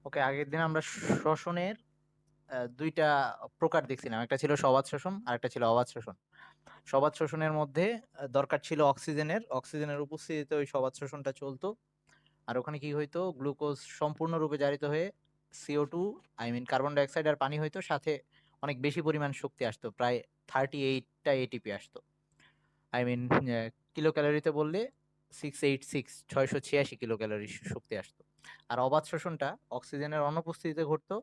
ওকে, আগের দিন আমরা শ্বসনের দুইটা প্রকার দেখছিলাম। একটা ছিল সবাত শোষণ আর একটা ছিল অবাত শোষণ। সবাত শোষণের মধ্যে দরকার ছিল অক্সিজেনের উপস্থিতিতে ওই সবাত শোষণটা চলতো। আর ওখানে কি হইতো, গ্লুকোজ সম্পূর্ণরূপে জারিত হয়ে CO2, আই মিন কার্বন ডাই অক্সাইড আর পানি হইতো, সাথে অনেক বেশি পরিমাণ শক্তি আসতো, প্রায় 38টা ATP আসতো। আই মিন কিলো ক্যালোরিতে বললে 686 কিলো ক্যালোরি শক্তি আসতো। আর অবাত শোষণটা অক্সিজেনের অনুপস্থিতিতে ঘটতো,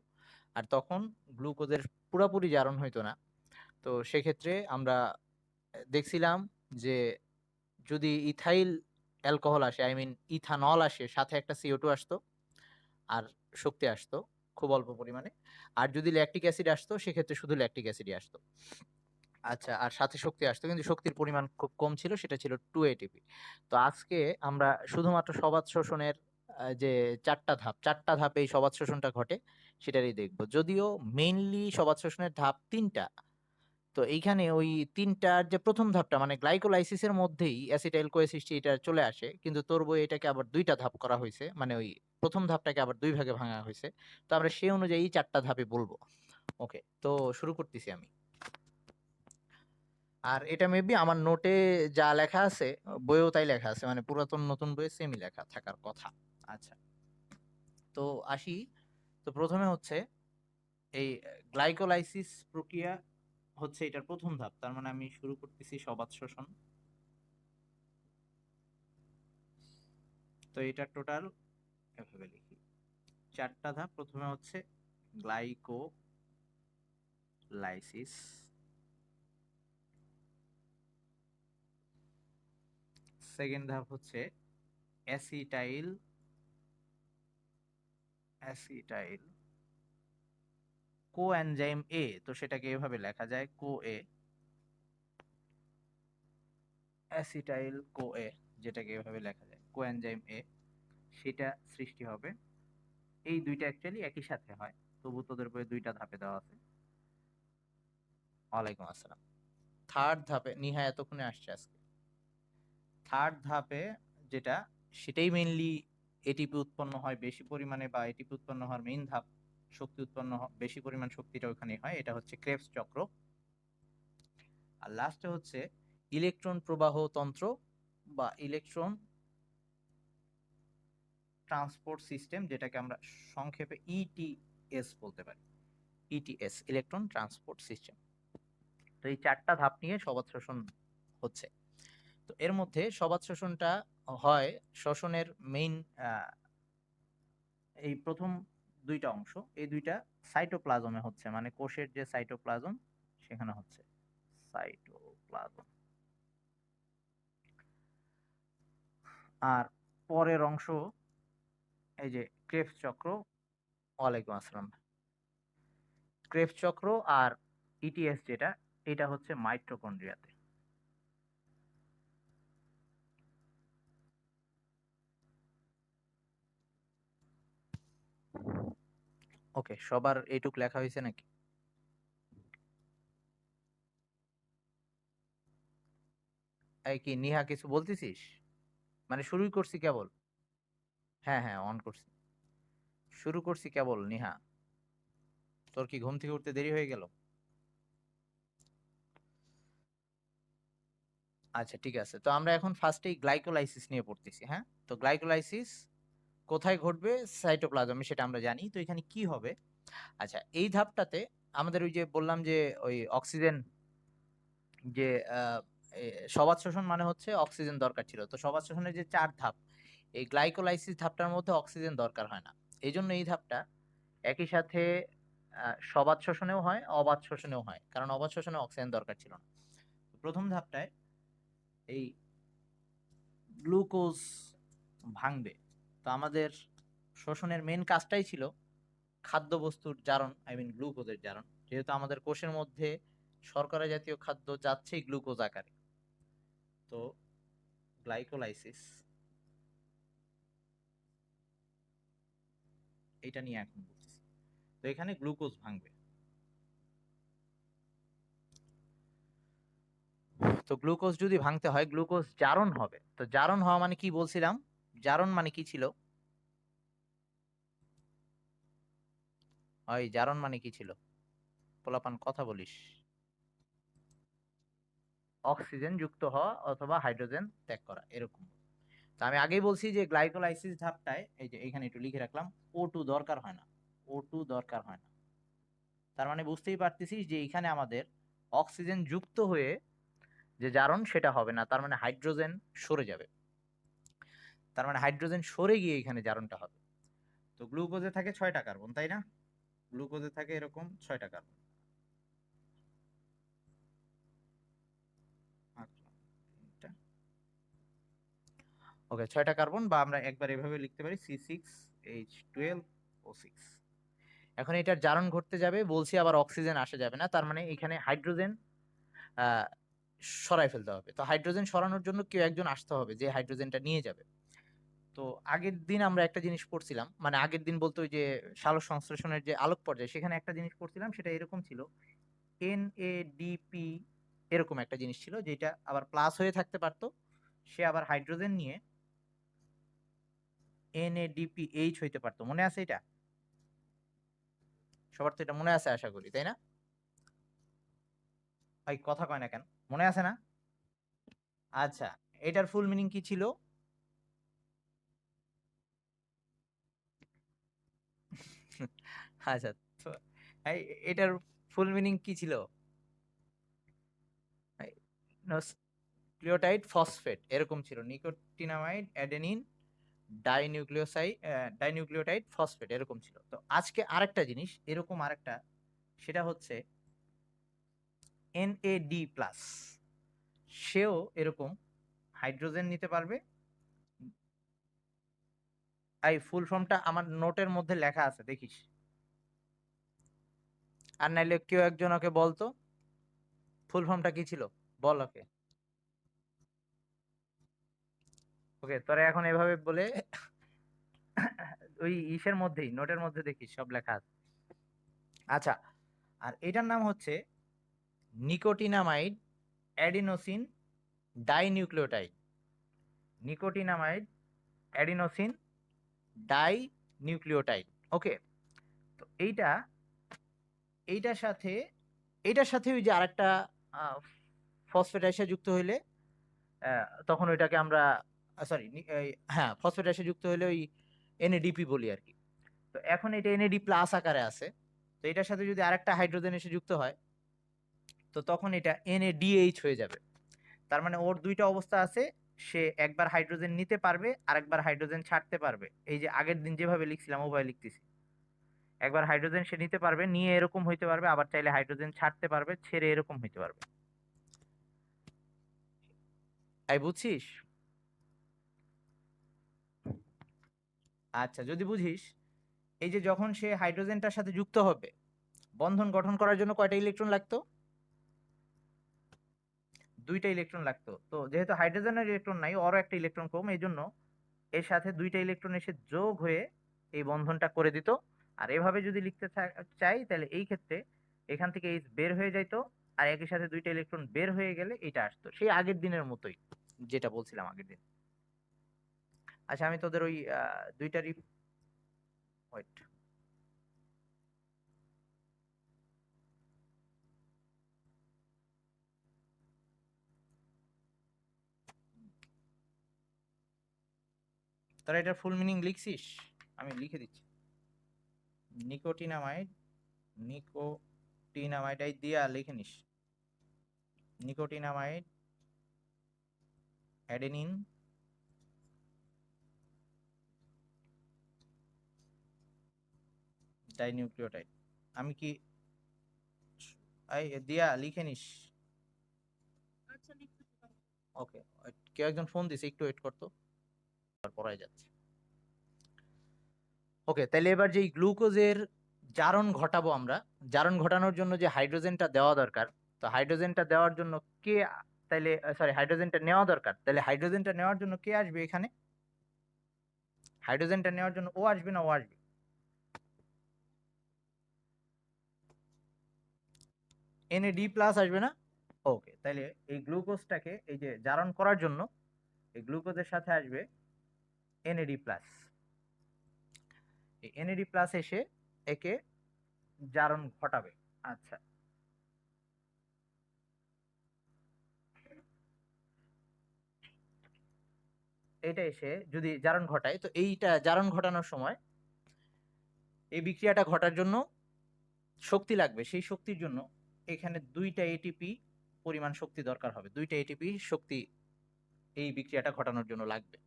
আর তখন গ্লুকোজের পুরাপুরি জারণ হইতো না। তো সেক্ষেত্রে আমরা দেখছিলাম যে যদি ইথাইল অ্যালকোহল আসে, আই মিন ইথানল আসে, সাথে একটা CO2 আসতো আর শক্তি আসতো খুব অল্প পরিমাণে। আর যদি ল্যাকটিক অ্যাসিড আসতো, সেক্ষেত্রে শুধু ল্যাকটিক অ্যাসিডই আসতো। আচ্ছা, আর সাথে শক্তি আসতো, কিন্তু শক্তির পরিমাণ খুব কম ছিল, সেটা ছিল 2 ATP। তো আজকে আমরা শুধুমাত্র সবাত শোষণের যে চারটা ধাপে এই সবাত শোষণটা ঘটে সেটারই দেখব। যদিও মেইনলি সবাত শোষণের ধাপ তিনটা। তো এইখানে ওই তিনটার যে প্রথম ধাপটা মানে গ্লাইকোলাইসিসের মধ্যেই অ্যাসিটাইল কোএসিসটি এটা চলে আসে, কিন্তু তোর বই এটাকে আবার দুইটা ধাপ করা হয়েছে, মানে ওই প্রথম ধাপটাকে আবার দুই ভাগে ভাঙা হয়েছে। তো আমরা সেই অনুযায়ী চারটা ধাপে বলবো। ওকে, তো শুরু করতেছি আমি। আর এটা মেবি আমার নোটে যা লেখা আছে বইয়েও তাই লেখা আছে, মানে পুরাতন নতুন বইয়ে সেমই লেখা থাকার কথা। আচ্ছা, তো আসি। তো প্রথমে হচ্ছে এই গ্লাইকোলাইসিস প্রক্রিয়া হচ্ছে এটার প্রথম ধাপ, তার মানে আমি শুরু করতেছি সবাত শোষণ। তো এটা টোটাল এভাবে লিখি, চারটা ধাপ। প্রথমে হচ্ছে গ্লাইকোলাইসিস, সেকেন্ড ধাপ হচ্ছে অ্যাসিটাইল অ্যাসিটাইল কোএনজাইম এ, তো সেটাকে এভাবে লেখা যায় কো এ, অ্যাসিটাইল কো এ, যেটাকে এভাবে লেখা যায় কোএনজাইম এ, সেটা সৃষ্টি হবে। এই দুইটা অ্যাকচুয়ালি একই সাথে হয়, তবু তোদের বইয়ে দুইটা ধাপে দেওয়া আছে। ওয়ালাইকুম আসসালাম। থার্ড ধাপে নিহা এতক্ষণে আসছে আজকে। থার্ড ধাপে যেটা, সেটাই মেইনলি এটিপি উৎপন্ন হয় বেশি পরিমাণে, বা এটিপি উৎপন্ন হওয়ার মেইন ধাপ, শক্তি উৎপন্ন বেশি পরিমাণ শক্তিটা ওখানে হয়, এটা হচ্ছে ক্রেবস চক্র। আর লাস্টে হচ্ছে ইলেকট্রন প্রবাহ তন্ত্র বা ইলেকট্রন ট্রান্সপোর্ট সিস্টেম, যেটাকে আমরা সংক্ষেপে ETS বলতে পারি। ETS, electron transport system. তো এই চারটা ধাপ নিয়ে সবাত শোষণ হচ্ছে। তো এর মধ্যে সবাত শোষণটা হয়, শ্বসনের মেইন এই প্রথম দুইটা অংশ, এই দুইটা সাইটোপ্লাজমে হচ্ছে, মানে কোষের যে সাইটোপ্লাজম সেখানে হচ্ছে সাইটোপ্লাজম। আর পরের অংশ এই যে ক্রেবস চক্র। ওয়ালাইকুম আসসালাম। ক্রেবস চক্র আর ETS যেটা, এটা হচ্ছে মাইটোকন্ড্রিয়াতে। ওকে, সবার এইটুক লেখা হয়েছে নাকি? এই কি নিহা কিছু বলতেছিস? মানে শুরুই করছি কেবল। হ্যাঁ হ্যাঁ, অন করছি, শুরু করছি কেবল। নিহা, তোর কি ঘুম থেকে উঠতে দেরি হয়ে গেল? আচ্ছা ঠিক আছে, তো আমরা এখন ফার্স্টেই গ্লাইকোলাইসিস নিয়ে পড়তেছি। হ্যাঁ, তো গ্লাইকোলাইসিস কোথায় ঘটবে? সাইটোপ্লাজমে, সেটা আমরা জানি। তো এখানে কি হবে? আচ্ছা, এই ধাপটাতে আমাদের ওই যে বললাম যে ওই অক্সিজেন, যে আহ, এ, সবাত শোষণ মানে হচ্ছে অক্সিজেন দরকার ছিল। তো সবাত শোষণের যে চার ধাপ, এই গ্লাইকোলাইসিস ধাপটার মধ্যে অক্সিজেন দরকার হয় না। এই জন্য এই ধাপটা একই সাথে সবাত শোষণেও হয়, অবাত শোষণেও হয়, কারণ অবাত শোষণে অক্সিজেন দরকার ছিল না। প্রথম ধাপটায় এই গ্লুকোজ ভাঙবে। তো আমাদের শোষণের মেন কাজটাই ছিল খাদ্যবস্তুর জারণ, আই মিন গ্লুকোজের জারণ, যেহেতু আমাদের কোষের মধ্যে শর্করা জাতীয় খাদ্য যাচ্ছেই গ্লুকোজ আকারে। তো গ্লাইকোলাইসিস, এটা নিয়ে এখন বলতেছি। তো এখানে গ্লুকোজ ভাঙবে। তো গ্লুকোজ যদি ভাঙতে হয়, গ্লুকোজ জারণ হবে। তো জারণ হওয়া মানে কি বলছিলাম? জারণ মানে কি ছিল? ওই জারণ মানে কি ছিল? পোলাপান কথা বলিস। অক্সিজেন যুক্ত হওয়া অথবা হাইড্রোজেন ত্যাগ করা এরকম। তো আমি আগেই বলছি যে গ্লাইকোলাইসিস ধাপটায় এই যে এখানে একটু লিখে রাখলাম, O2 দরকার হয় না। O2 দরকার হয় না। তার মানে বুঝতেই পারতেছিস যে এখানে আমাদের অক্সিজেন যুক্ত হয়ে যে জারণ সেটা হবে না, তার মানে হাইড্রোজেন সরে যাবে। তার মানে হাইড্রোজেন সরে গিয়ে এখানে জারণটা হবে। তো গ্লুকোজে থাকে 6টা কার্বন, তাই না? গ্লুকোজে থাকে এরকম 6টা কার্বন। ওকে, 6টা কার্বন, বা আমরা একবার এভাবে লিখতে পারি C6H12O6। এখন এটার জারণ ঘটতে যাবে, বলছি আবার অক্সিজেন আসা যাবে না, তার মানে এখানে হাইড্রোজেন আহ সরাই ফেলতে হবে। তো হাইড্রোজেন সরানোর জন্য কেউ একজন আসতে হবে যে হাইড্রোজেনটা নিয়ে যাবে। তো আগের দিন আমরা একটা জিনিস পড়ছিলাম, মানে আগের দিন বলতে ওই যে সালোক সংশ্লেষণের যে আলোক পর্যায়, সেখানে একটা জিনিস পড়ছিলাম, সেটা এরকম ছিল, NADP এরকম একটা জিনিস ছিল, যেটা আবার প্লাস হয়ে থাকতে পারতো। সে আবার হাইড্রোজেন নিয়ে NADPH হইতে পারতো। মনে আছে এটা? সবার তো এটা মনে আছে আশা করি, তাই না? ভাই কথা কয় না কেন? মনে আছে না? আচ্ছা, এটার ফুল মিনিং কি ছিল? আচ্ছা, তো এই এটার ফুল মিনিং কি ছিল? নিউক্লিওটাইড ফসফেট এরকম ছিল, নিকোটিনামাইড অ্যাডেনিন ডাইনিউক্লিওটাইড ফসফেট এরকম ছিল। তো আজকে আরেকটা জিনিস এরকম আরেকটা, সেটা হচ্ছে NAD+। সেও এরকম হাইড্রোজেন নিতে পারবে। এই ফুল ফর্মটা আমার নোটের মধ্যে লেখা আছে, দেখিস। আর নাইলে কেউ একজন ওকে বলতো ফুল ফর্মটা কি ছিল, বল ওকে। ওকে, তোরা এখন এভাবে বলে ওই ইসের মধ্যেই, নোটের মধ্যে দেখিস সব লেখা আছে। আচ্ছা, আর এটার নাম হচ্ছে nicotinamide adenosine dinucleotide. Nicotinamide adenosine dinucleotide. Okay, তো এইটার সাথে ওই যে আরেকটা ফসফেটাইসে যুক্ত হইলে তখন ওইটাকে আমরা সরি, হ্যাঁ, ফসফেটাইসে যুক্ত হইলে ওই NADP বলি আর কি। তো এখন এটা NAD+ আকারে আছে। তো এটার সাথে যদি আরেকটা হাইড্রোজেন এসে যুক্ত হয়, তো তখন এটা NADH হয়ে যাবে। তার মানে ওর দুইটা অবস্থা আছে, সে একবার হাইড্রোজেন নিতে পারবে, আরেকবার হাইড্রোজেন ছাড়তে পারবে। এই যে আগের দিন যেভাবে লিখছিলাম ওভাবে লিখতেছি, একবার হাইড্রোজেন সে নিতে পারবে, নিয়ে এরকম হইতে পারবে, আবার চাইলে হাইড্রোজেন ছাড়তে পারবে, ছেড়ে এরকম হইতে পারবে। তাই বুঝছিস? আচ্ছা, যদি বুঝিস, এই যে যখন সে হাইড্রোজেনটার সাথে যুক্ত হবে, বন্ধন গঠন করার জন্য কয়টা ইলেকট্রন লাগতো? দুইটা ইলেকট্রন লাগতো। তো যেহেতু হাইড্রোজেনের ইলেকট্রন নাই, ওরও একটা ইলেকট্রন কম, এই জন্য এর সাথে দুইটা ইলেকট্রন এসে যোগ হয়ে এই বন্ধনটা করে দিত। আর এভাবে যদি লিখতে চাই, তাহলে এই ক্ষেত্রে এখান থেকে এইচ বের হয়ে যাইতো, আর একই সাথে দুইটা ইলেকট্রন বের হয়ে গেলে এটা আসতো, সেই আগের দিনের মতোই যেটা বলছিলাম আগের দিন। আচ্ছা, আমি তোদের ওই দুইটারই ওয়েট, তোরা এটার ফুল মিনিং লিখছিস? আমি লিখে দিচ্ছি। নিকোটিনামাইড, নিকোটিনামাইড এই দিয়া লিখে নিস। Nicotinamide adenine dinucleotide. আমি কি এই দিয়া লিখে নিস? ওকে, কেউ একজন ফোন দিছে, একটু ওয়েট করতো, পড়াই যাচ্ছে। ওকে, তাহলে এবার যে গ্লুকোজের জারণ ঘটাবো আমরা, জারণ ঘটানোর জন্য যে হাইড্রোজেনটা দেওয়া দরকার, তো হাইড্রোজেনটা দেওয়ার জন্য কে, তাইলে সরি, হাইড্রোজেনটা নেওয়া দরকার, তাহলে হাইড্রোজেনটা নেওয়ার জন্য কে আসবে এখানে? হাইড্রোজেনটা নেওয়ার জন্য ও আসবে না ও আসবে? NAD+ আসবে না? ওকে, তাহলে এই গ্লুকোজটাকে এই যে জারণ করার জন্য এই গ্লুকোজের সাথে আসবে NAD+। এই NAD+ এসে একে জারণ ঘটাবে। আচ্ছা, এটা এসে যদি জারণ ঘটায়, তো এইটা জারণ ঘটানোর সময় এই বিক্রিয়াটা ঘটার জন্য শক্তি লাগবে। সেই শক্তির জন্য এখানে 2টা এটিপি পরিমাণ শক্তি দরকার হবে। 2টা এটিপি শক্তি এই বিক্রিয়াটা ঘটানোর জন্য লাগবে।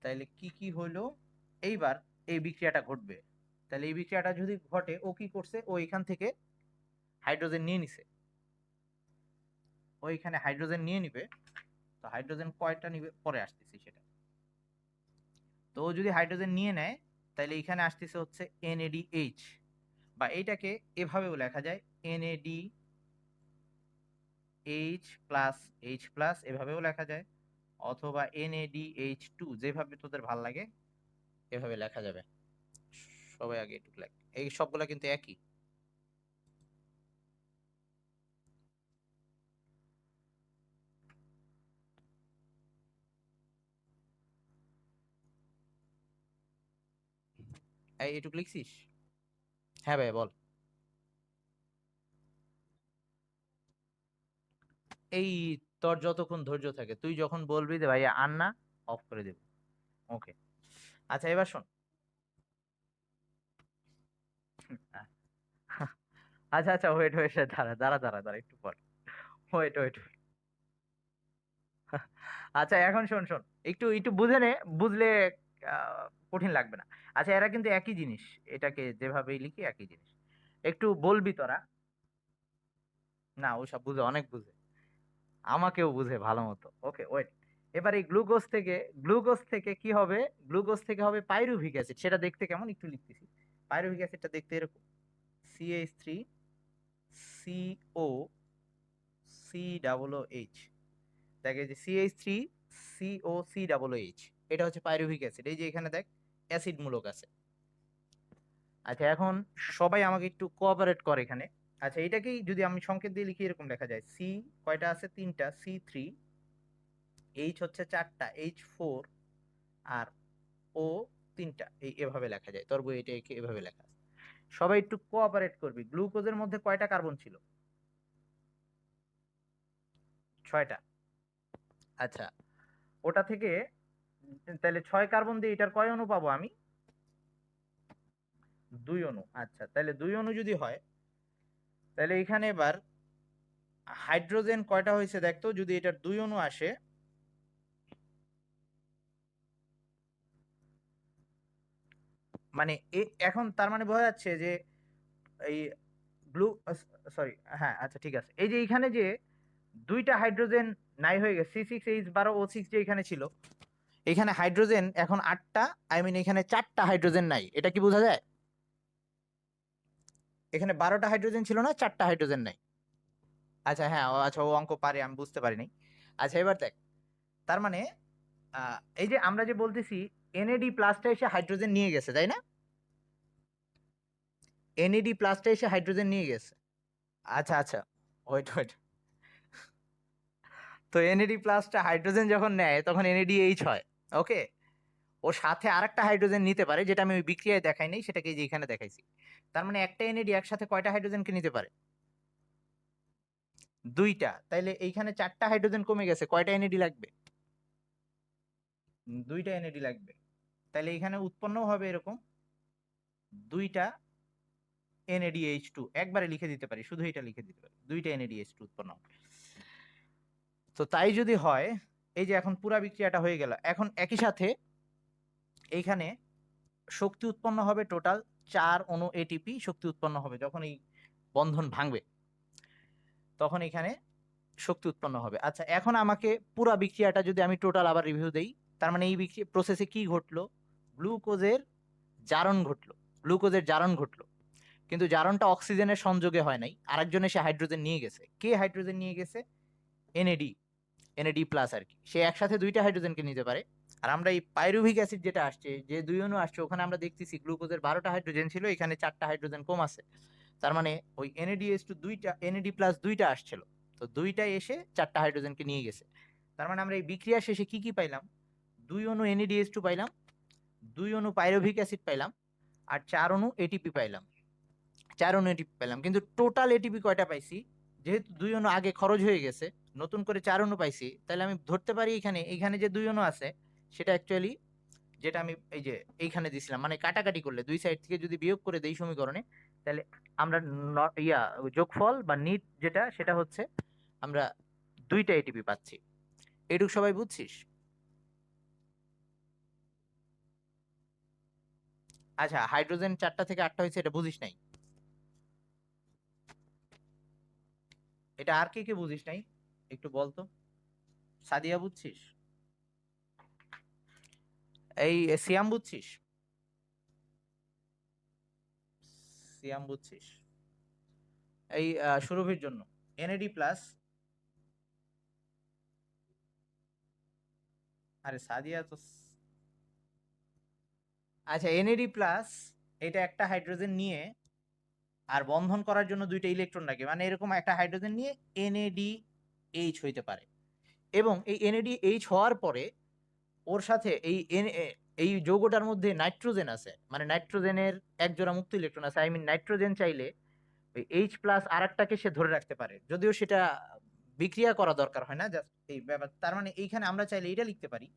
তাইলে কি কি হলো? এইবার এই বিক্রিয়াটা ঘটবে। তাহলে এই বিক্রিয়াটা যদি ঘটে, ও কি করছে? ও এখান থেকে হাইড্রোজেন নিয়ে নিছে। ও এখানে হাইড্রোজেন নিয়ে নিবে। তো হাইড্রোজেন কয়টা নিবে পরে আসতেছি সেটা। তো ও যদি হাইড্রোজেন নিয়ে নেয়, তাহলে এখানে আসতেছে হচ্ছে NADH, বা এইটাকে এভাবেও লেখা যায় NADH+H+, এভাবেও লেখা যায়, অথবা NADH2, যেভাবে তোদের ভাল লাগে এভাবে লেখা যাবে। সবাই আগে একটু লেখ, এই সবগুলা কিন্তু একই। এই এটুকু লিখছিস? হ্যাঁ ভাই বল। এই তোর যতক্ষণ ধৈর্য থাকে, তুই যখন বলবি যে ভাইয়া আর না, অফ করে দেব। ওকে। আচ্ছা এবার শোন। আচ্ছা আচ্ছা, ওয়েট ওয়েট, দাঁড়া দাঁড়া দাঁড়া দাঁড়া একটু পর। Wait wait. আচ্ছা এখন শোন শোন, একটু একটু বুঝে নে, বুঝলে কঠিন লাগবে না। আচ্ছা এরা কিন্তু একই জিনিস, এটাকে যেভাবেই লিখি একই জিনিস। একটু বলবি তোরা। না, ও সব বুঝে, অনেক বুঝে, আমাকেও বুঝে ভালো মতো। Okay wait. এবার এই গ্লুকোজ থেকে কি হবে? গ্লুকোজ থেকে হবে পাইরুভিক অ্যাসিড। সেটা দেখতে কেমন একটু লিখতেছি। পাইরুভিক অ্যাসিডটা দেখতে এরকম: CH3COC দেখে যে CH3COC, এটা হচ্ছে পাইরুভিক অ্যাসিড। এই যে এখানে দেখ অ্যাসিড মূলক আছে। আচ্ছা এখন সবাই আমাকে একটু কোঅপারেট করে এখানে। আচ্ছা এটাকেই যদি আমি সংকেত দিয়ে লিখি, এরকম লেখা যায়: সি কয়টা আছে? 3টা, C3, এইচ হচ্ছে 4টা, H4, আর ও 3টা। এভাবে লেখা যায়। তোর বই এটা এভাবে লেখা আছে। সবাই একটু কোঅপারেট করবি। গ্লুকোজের মধ্যে কয়টা কার্বন ছিল? 6টা। আচ্ছা, ওটা থেকে তাহলে 6 কার্বন দিয়ে এটার কয় অণু পাবো আমি? 2 অণু। আচ্ছা তাহলে 2 অণু যদি হয়, তাহলে এখানে এবার হাইড্রোজেন কয়টা হয়েছে দেখতো, যদি এটার 2 অণু আসে। মানে এখন তার মানে বোঝা যাচ্ছে যে এই ব্লু, সরি, হ্যাঁ আচ্ছা ঠিক আছে, এই যে এখানে যে 2টা হাইড্রোজেন নাই হয়ে গেছে, C6H12O6 যে এখানে ছিল, এখানে হাইড্রোজেন এখন 8টা, আই মিন এখানে 4টা হাইড্রোজেন নাই। এটা কি বোঝা যায়? এখানে 12টা হাইড্রোজেন ছিল না, 4টা হাইড্রোজেন নাই। আচ্ছা হ্যাঁ, আচ্ছা ও অঙ্ক পারে, আমি বুঝতে পারিনি। আচ্ছা এবার দেখ, তার মানে এই যে আমরা যে বলতেছি NAD+টা এসে হাইড্রোজেন নিয়ে গেছে, তাই না? NAD+টা এসে হাইড্রোজেন নিয়ে গেছে। আচ্ছা আচ্ছা, ওয়েট ওয়েট। তো NAD+টা হাইড্রোজেন যখন নেয় তখন NADH হয়। ওকে। ও সাথে আরেকটা হাইড্রোজেন নিতে পারে, যেটা আমি ওই বিক্রিয়ায় দেখাই নাই, সেটাকে এই যে এখানে দেখাইছি। তার মানে একটা NAD একসাথে কয়টা হাইড্রোজেনকে নিতে পারে? 2টা। তাইলে এইখানে 4টা হাইড্রোজেন কমে গেছে, কয়টা NAD লাগবে? 2টা NAD লাগবে। তাইলে এখানে উৎপন্ন হবে এরকম 2টা NADH2। একবারে লিখে দিতে পারি, শুধু এটা লিখে দিতে পারি, 2টা NADH2 উৎপন্ন হবে। তো তাই যদি হয়, এই যে এখন পুরা বিক্রিয়াটা হয়ে গেল, এখন একই সাথে এইখানে শক্তি উৎপন্ন হবে টোটাল 4 অণু ATP শক্তি উৎপন্ন হবে। যখন এই বন্ধন ভাঙবে তখন এখানে শক্তি উৎপন্ন হবে। আচ্ছা এখন আমাকে পুরা বিক্রিয়াটা যদি আমি টোটাল আবার রিভিউ দেই, তার মানে এই বিক্রিয়া প্রসেসে কি ঘটলো? গ্লুকোজের জারণ ঘটলো। গ্লুকোজের জারণ ঘটলো, কিন্তু জারণটা অক্সিজেনের সংযোগে হয় নাই। আরেকজন এসে হাইড্রোজেন নিয়ে গেছে। কে হাইড্রোজেন নিয়ে গেছে? এনএডি, NAD+ আর কি। সে একসাথে 2টা হাইড্রোজেনকে নিতে পারে। আর আমরা এই পাইরুভিক অ্যাসিড যেটা আসছে, যে 2 অণু আসছে, ওখানে আমরা দেখতেছি গ্লুকোজের 12টা হাইড্রোজেন ছিল, এখানে 4টা হাইড্রোজেন কম আছে। তার মানে ওই NAD+2টা আসছিল, তো 2টা এসে 4টা হাইড্রোজেনকে নিয়ে গেছে। তার মানে আমরা এই বিক্রিয়া শেষে কি কি পাইলাম? 2 অণু NADH2 পাইলাম, 2 অণু পাইরুভিক অ্যাসিড পাইলাম, আর 4 অণু ATP পাইলাম। 4 অণু এটিপি পেলাম, কিন্তু টোটাল এটিপি কয়টা পাইছি? যেহেতু 2 অণু আগে খরচ হয়ে গেছে, নতুন করে 4 অণু পাইছি, তাহলে আমি ধরতে পারি এইখানে যে 2 অণু আছে সেটা অ্যাকচুয়ালি যেটা আমি এই যে এইখানে দিছিলাম, মানে কাটাকাটি করলে দুই সাইড থেকে যদি বিয়োগ করে দেই সমীকরণে, তাহলে আমরা যোগফল বা নিট যেটা সেটা হচ্ছে আমরা 2টা এটিপি পাচ্ছি। এটুক সবাই বুঝছিস? আচ্ছা, হাইড্রোজেন 4টা থেকে 8টা হয়েছে, এটা বুঝিস নাই? এটা আর কে কে বুঝিস নাই একটু বলতো। সাদিয়া বুঝছিস? এই সিয়াম বুঝছিস? সিয়াম বুঝছিস? এই সুরভির জন্য এনএডি প্লাস। আরে সাদিয়া তো আচ্ছা, এনএডি প্লাস এটা একটা হাইড্রোজেন নিয়ে আর বন্ধন করার জন্য 2টা ইলেকট্রন লাগে, মানে এরকম একটা হাইড্রোজেন নিয়ে এনএডি এইচ হইতে পারে, এবং এই এনএডি এইচ হওয়ার পরে ওর সাথে এই যৌগটার মধ্যে নাইট্রোজেন আছে, মানে নাইট্রোজেনের এক জোড়া মুক্ত ইলেকট্রন আছে, আই মিন নাইট্রোজেন চাইলে ওই এইচ প্লাস আর একটাকে সে ধরে রাখতে পারে, যদিও সেটা বিক্রিয়া করা দরকার হয় না, জাস্ট এই ব্যাপার। তার মানে এইখানে আমরা চাইলে এটা লিখতে পারি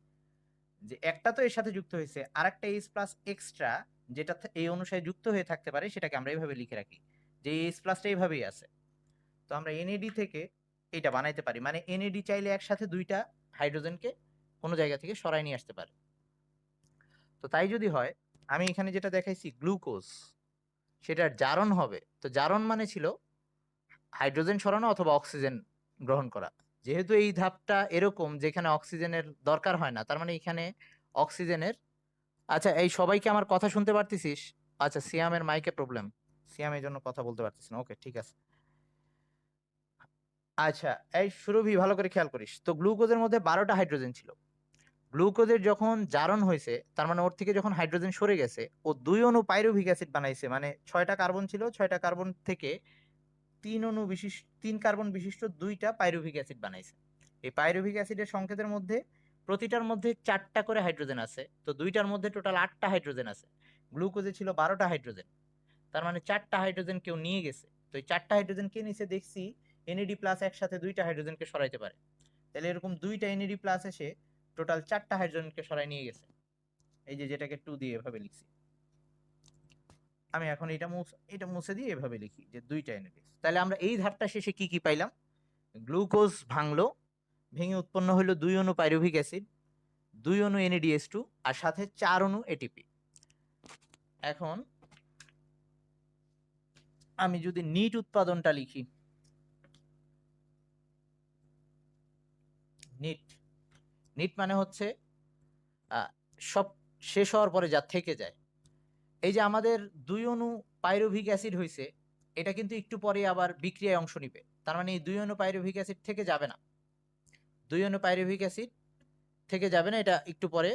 যে একটা তো এর সাথে যুক্ত হয়েছে, আর একটা এইচ প্লাস এক্সট্রা যেটা এই অনুসারে যুক্ত হয়ে থাকতে পারে, সেটাকে আমরা এইভাবে লিখে রাখি যে এইচ প্লাসটা এইভাবেই আছে। তো আমরা এনএডি থেকে এটা বানাইতে পারি, মানে এনএডি চাইলে একসাথে 2টা হাইড্রোজেনকে কোনো জায়গা থেকে সরাই নিয়ে আসতে পারে। তো তাই যদি হয়, আমি এখানে যেটা দেখাইছি গ্লুকোজ, সেটার জারণ হবে, তো জারণ মানে ছিল হাইড্রোজেন সরানো অথবা অক্সিজেন গ্রহণ করা। যেহেতু এই ধাপটা এরকম যেখানে অক্সিজেনের দরকার হয় না, তার মানে এখানে অক্সিজেনের। আচ্ছা, এই সবাইকে আমার কথা শুনতে পারতেছিস? আচ্ছা, সিয়ামের মাইকে প্রবলেম, সিয়াম এই জন্য কথা বলতে পারতেছি না। ওকে, ঠিক আছে। আচ্ছা, এই সুরভি ভালো করে খেয়াল করিস তো, গ্লুকোজের মধ্যে 12টা হাইড্রোজেন ছিল। গ্লুকোজের যখন জারণ হয়েছে, তার মানে ওর থেকে যখন হাইড্রোজেন সরে গেছে, ও 2 অণু পাইরুভিক অ্যাসিড বানাইছে, মানে 6টা কার্বন ছিল, 6টা কার্বন থেকে 3 কার্বন বিশিষ্ট 2টা পাইরুভিক অ্যাসিড বানাইছে। এই পাইরুভিক অ্যাসিডের সংকেতের মধ্যে প্রতিটার মধ্যে 4টা করে হাইড্রোজেন আছে, তো 2টার মধ্যে টোটাল 8টা হাইড্রোজেন আছে। গ্লুকোজে ছিল 12টা হাইড্রোজেন, তার মানে 4টা হাইড্রোজেন কেউ নিয়ে গেছে। তো এই 4টা হাইড্রোজেন কে নিচে দেখছি এনএডি প্লাস একসাথে 2টা হাইড্রোজেনকে সরাইতে পারে, তাহলে এরকম 2টা এনএডি প্লাস এসে টোটাল 4টা হাইড্রোজেনকে সরাই নিয়ে গেছে। এই যে যেটাকে 2 দিয়ে এভাবে লিখছি, আমি এখন এটা মুছে দিয়ে এভাবে লিখি যে 2টা এনএডি। তাহলে আমরা এই ধাপটা শেষে কি কি পাইলাম? গ্লুকোজ ভাঙলো, ভেঙে উৎপন্ন হলো 2 অণু পাইরুভিক অ্যাসিড, 2 অণু এনএডিএস2, আর সাথে 4 অণু এটিপি। এখন আমি যদি নিট উৎপাদনটা লিখি, নিট নিট মানে হচ্ছে সব শেষ হওয়ার পরে যা থেকে যায়। এই যে আমাদের 2 অণু পাইরুভিক অ্যাসিড হয়েছে, এটা কিন্তু একটু পরে আবার বিক্রিয়ায় অংশ নিবে, তার মানে এই 2 অণু পাইরুভিক অ্যাসিড থেকে যাবে না, 2 অণু পাইরুভিক অ্যাসিড থেকে যাবে না, এটা একটু পরে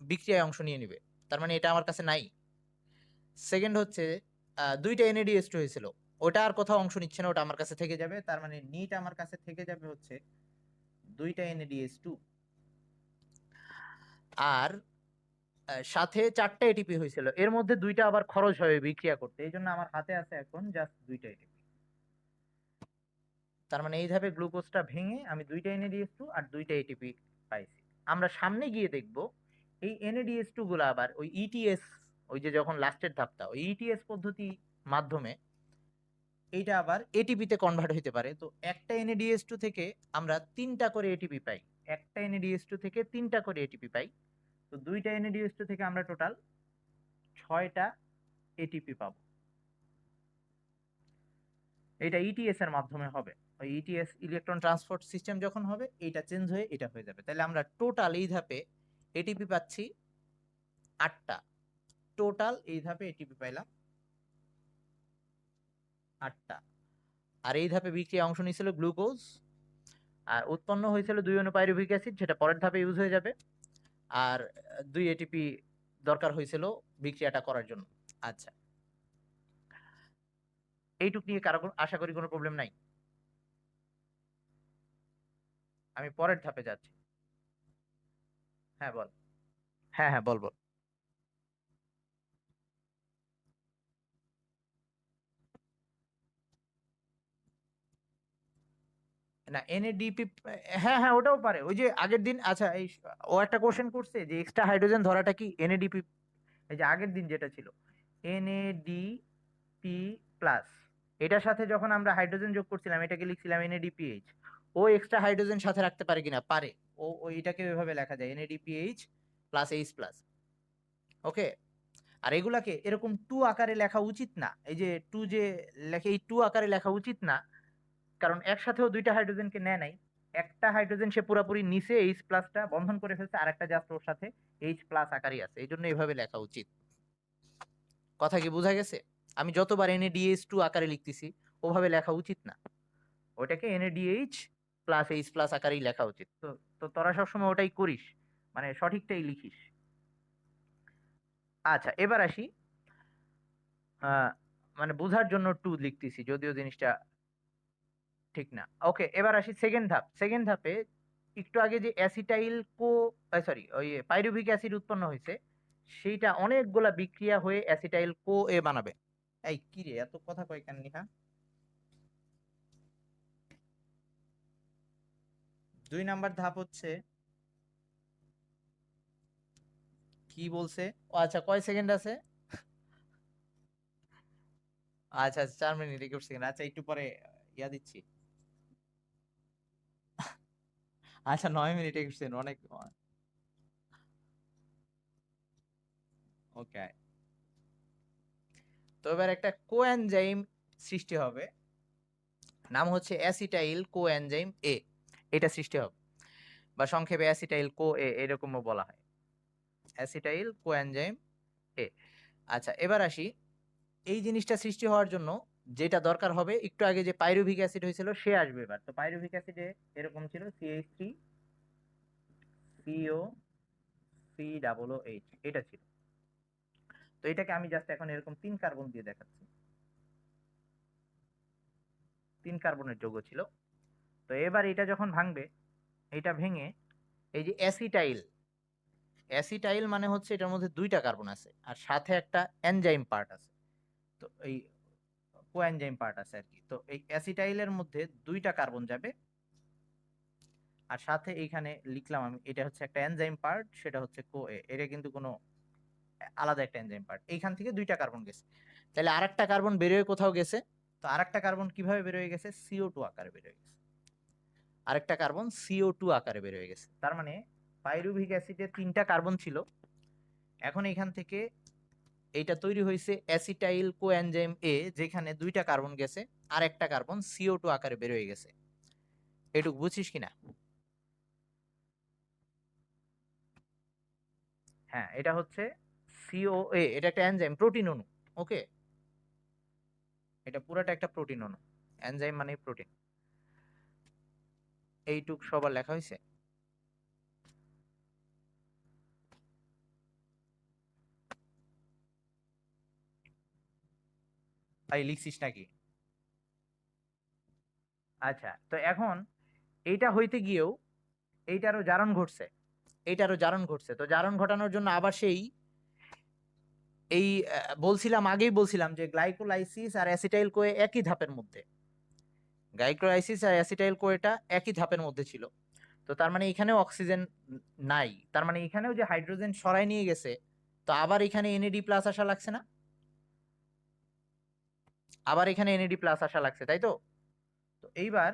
বিক্রিয়ায় অংশ নিয়ে নিবে, তার মানে এটা আমার কাছে নাই। সেকেন্ড হচ্ছে 2টা এনএডিএস2 হয়েছিল, ওটা আর কোথাও অংশ নিচ্ছে না, ওটা আমার কাছে থেকে যাবে, তার মানে নিট আমার কাছে থেকে যাবে হচ্ছে 2টা এনএডিএস2। আর সাথে 4টা এটিপি হয়েছিল, এর মধ্যে 2টা আবার খরচ হবে বিক্রিয়া করতে, এই জন্য আমার হাতে আছে এখন জাস্ট 2টা এটিপি। তার মানে এই ধাপে গ্লুকোজটা ভেঙে আমি 2টা এনএডিএস2 আর 2টা এটিপি পাইছি। আমরা সামনে গিয়ে দেখব এই এনএডিএস2 গুলো আবার ওই ইটিএস, ওই যে যখন লাস্টের ধাপটা ওই ইটিএস পদ্ধতি মাধ্যমে এইটা আবার এটিপি তে কনভার্ট হতে পারে। তো একটা এনএডিএস2 থেকে আমরা 3টা করে এটিপি পাই, একটা এনএডিএস2 থেকে 3টা করে এটিপি পাই। তো 2টা এনএডিএস2 থেকে আমরা টোটাল 6টা এটিপি পাবো। এটা ইটিএস এর মাধ্যমে হবে, ওই ইটিএস ইলেকট্রন ট্রান্সপোর্ট সিস্টেম যখন হবে এটা চেঞ্জ হয়ে এটা হয়ে যাবে। তাহলে আমরা টোটাল এই ধাপে এটিপি পাচ্ছি 8টা, টোটাল এই ধাপে এটিপি পাইলাম 8টা। আর এই ধাপে বিক্রিয়া অংশ নিয়েছিল গ্লুকোজ, আর উৎপন্ন হয়েছিল 2 অণু পাইরুভিক অ্যাসিড, যেটা পরের ধাপে ইউজ হয়ে যাবে। আর 2 এটিপি দরকার হয়েছিল বিক্রিয়াটা করার জন্য। আচ্ছা, এইটুক নিয়ে কারো আশা করি কোনো প্রবলেম নাই। আমি পরের ধাপে যাচ্ছি। হ্যাঁ বল। হ্যাঁ হ্যাঁ, বল বল। না এনএডিপি, হ্যাঁ হ্যাঁ ওটাও পারে। ওই যে আগের দিন, আচ্ছা এই ও একটা কোশ্চেন করছে যে এক্সট্রা হাইড্রোজেন ধরাটা কি এনএডিপি, এই যে আগের দিন যেটা ছিল এনএডিপি প্লাস, এটার সাথে যখন আমরা হাইড্রোজেন যোগ করছিলাম এটাকে লিখছিলাম এনএডিপিএইচ। ও এক্সট্রা হাইড্রোজেন সাথে রাখতে পারে কিনা? পারে। ও এটাকে এভাবে লেখা যায় এনএডিপিএইচ প্লাস এইচ প্লাস। ওকে। আর এগুলাকে এরকম টু আকারে লেখা উচিত না, এই যে টু যে লেখে, এই টু আকারে লেখা উচিত না, কারণ একসাথেও দুইটা হাইড্রোজেনকে নেয় নাই। একটা হাইড্রোজেন সে পুরোপুরি নিচে এইচ প্লাসটা বন্ধন করে ফেলছে, আর একটা জাস্ট ওর সাথে এইচ প্লাস আকারই আছে, এই জন্য এইভাবে লেখা উচিত। কথা কি বোঝা গেছে? আমি যতবার এনএডিএইচ টু আকারে লিখতেছি ওভাবে লেখা উচিত না, ওটাকে এনএডিএইচ প্লাস এইচ প্লাস আকারেই লেখা উচিত। তো তো তোরা সবসময় ওটাই করিস, মানে সঠিকটাই লিখিস। আচ্ছা এবার আসি, আহ মানে বোঝার জন্য টু লিখতেছি যদিও জিনিসটা ঠিক না। ওকে এবার আসি সেকেন্ড ধাপ। সেকেন্ড ধাপে একটু আগে যে অ্যাসিটাইল কো, সরি ওই পাইরুভিক অ্যাসিড উৎপন্ন হয়েছে, সেইটা অনেকগুলা বিক্রিয়া হয়ে অ্যাসিটাইল কো এ বানাবে। এই কি রে এত কথা কয় কেন নিহা? 2 নাম্বার ধাপ হচ্ছে কি বলছে? ও আচ্ছা কয় সেকেন্ড আছে? আচ্ছা আচ্ছা 4 মিনিট 21 সেকেন্ড, আচ্ছা একটু পরে ইয়া দিচ্ছি। আচ্ছা 9 মিনিট 21 সেকেন্ড অনেক। ওকে, তো এবার একটা কোএনজাইম সৃষ্টি হবে, নাম হচ্ছে অ্যাসিটাইল কোএনজাইম এ, এটা সৃষ্টি হবে, বা সংক্ষেপে অ্যাসিটাইল কো এ এরকমও বলা হয়, অ্যাসিটাইল কোএনজাইম এ। আচ্ছা এবার আসি, এই জিনিসটা সৃষ্টি হওয়ার জন্য যেটা দরকার হবে, একটু আগে যে পাইরুভিক অ্যাসিড হয়েছিল সে আসবে এবার। তো পাইরুভিক অ্যাসিডে এরকম ছিল CH3 CO COOH, এটা ছিল। তো এটাকে আমি জাস্ট এখন এরকম 3 কার্বন দিয়ে দেখাচ্ছি, 3 কার্বনের যৌগ ছিল। তো এবার এটা যখন ভাঙবে, এটা ভেঙে এই যে অ্যাসিটাইল, অ্যাসিটাইল মানে হচ্ছে এটার মধ্যে 2টা কার্বন আছে আর সাথে একটা এনজাইম পার্ট আছে, তো এই কোএনজাইম পার্ট আছে আর কি। তো এই অ্যাসিটাইলের মধ্যে 2টা কার্বন যাবে, আর সাথে এইখানে লিখলাম আমি এটা হচ্ছে একটা এনজাইম পার্ট, সেটা হচ্ছে কো এ, এটা কিন্তু কোনো আলাদা একটা এনজাইম পার্ট। এইখান থেকে 2টা কার্বন গেছে, তাহলে আরেকটা কার্বন বেরোয় কোথাও গেছে। তো আরেকটা কার্বন কিভাবে বেরোয় গেছে? CO2 আকারে বেরোয় গেছে, আরেকটা কার্বন CO2 আকারে বেরোয় গেছে। তার মানে পাইরুভিক অ্যাসিডে 3টা কার্বন ছিল, এখন এখান থেকে এইটা তৈরি হয়েছে অ্যাসিটাইল কোএনজাইম এ, যেখানে 2টা কার্বন গেছে আর একটা কার্বন CO2 আকারে বেরোয় গেছে। এটুক বুঝছিস কিনা? হ্যাঁ এটা হচ্ছে CoA, এটা একটা এনজাইম, প্রোটিন অণু। ওকে, এটা পুরাটা একটা প্রোটিন অণু, এনজাইম মানে প্রোটিন। এইটুক সবার লেখা হয়েছে? তাই লিখছিস নাকি? আচ্ছা তো এখন এইটা হইতে গিয়েও এইটারও জারণ ঘটছে, এইটারও জারণ ঘটছে। তো জারণ ঘটানোর জন্য আবার সেই এই বলছিলাম, আগেই বলছিলাম যে গ্লাইকোলাইসিস আর অ্যাসিটাইল কোয়ে একই ধাপের মধ্যে, গ্লাইকোলাইসিস আর অ্যাসিটাইল কোয়েটা একই ধাপের মধ্যে ছিল। তো তার মানে এখানেও অক্সিজেন নাই, তার মানে এখানেও যে হাইড্রোজেন সরাই নিয়ে গেছে, তো আবার এখানে এনএডি প্লাস আসা লাগছে না? আবার এখানে এনএডি প্লাস আসা লাগছে, তাই তো? তো এইবার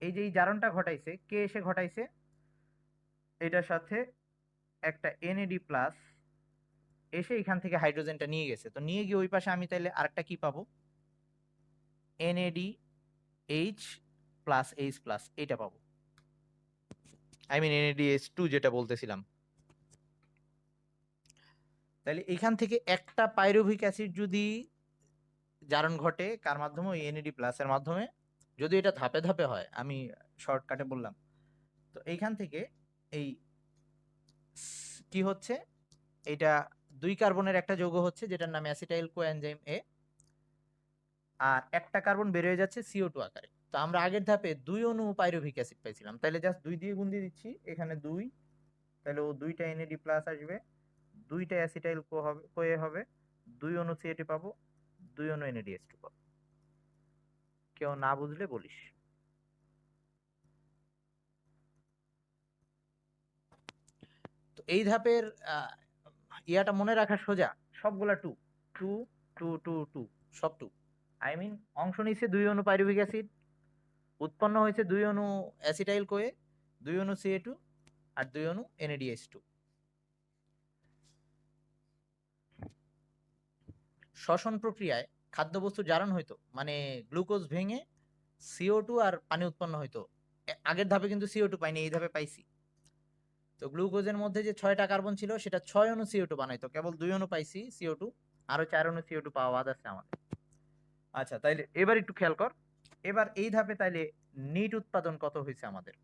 এই যে এই জারণটা ঘটাইছে কে এসে ঘটাইছে? এটার সাথে একটা এনএডি প্লাস এসে এখান থেকে হাইড্রোজেনটা নিয়ে গেছে, তো নিয়ে গিয়ে ওই পাশে আমি তাইলে আরেকটা কি পাবো? NAD H plus H plus, এটা পাবো। আই মিন NADH2 যেটা বলতেছিলাম। তাহলে এখান থেকে একটা পাইরুভিক অ্যাসিড যদি জারণ ঘটে কার মাধ্যমে? ওই এনএডি প্লাস এর মাধ্যমে। যদি এটা ধাপে ধাপে হয়, আমি শর্টকাটে বললাম। তো এইখান থেকে এই কি হচ্ছে, এটা 2 কার্বনের একটা যৌগ হচ্ছে যেটার নাম অ্যাসিটাইল কোএনজাইম এ, আর একটা কার্বন বের হয়ে যাচ্ছে CO2 আকারে। তো আমরা আগের ধাপে 2 অণু পাইরুভিক অ্যাসিড পাইছিলাম, তাহলে জাস্ট 2 দিয়ে গুণ দিয়ে দিচ্ছি, এখানে 2, তাহলে ও 2টা এনএডি প্লাস আসবে, 2টা অ্যাসিটাইল কো হবে, কোয়ে হবে, 2 অণু CH2 পাবো, 2 অণু NADH2 পাবো। কেউ না বুঝলে বলিস। এই ধাপের ইয়াটা মনে রাখা সোজা, সবগুলা two two two two two, সব টু। আই মিন অংশ নিচ্ছে 2 অণু পাইরুভিক অ্যাসিড, উৎপন্ন হয়েছে 2 অণু অ্যাসিটাইল কোয়ে, 2 অণু CA2 আর 2 অণু NADH2। শ্বসন প্রক্রিয়ায় খাদ্যবস্তু জারণ হইতো, মানে গ্লুকোজ ভেঙে CO2 আর পানি উৎপন্ন হইতো। আগের ধাপে কিন্তু CO2 পাইনি, এই ধাপে পাইছি। তো গ্লুকোজের মধ্যে যে 6টা কার্বন ছিল সেটা 6 অণু CO2 বানাইতো, কেবল 2 অণু পাইছি CO2, আরো 4 অণু CO2 পাওয়া বাদ আছে আমাদের। আচ্ছা, তাইলে এবার একটু খেয়াল কর, এবার এই ধাপে তাইলে নিট উৎপাদন কত হয়েছে আমাদের।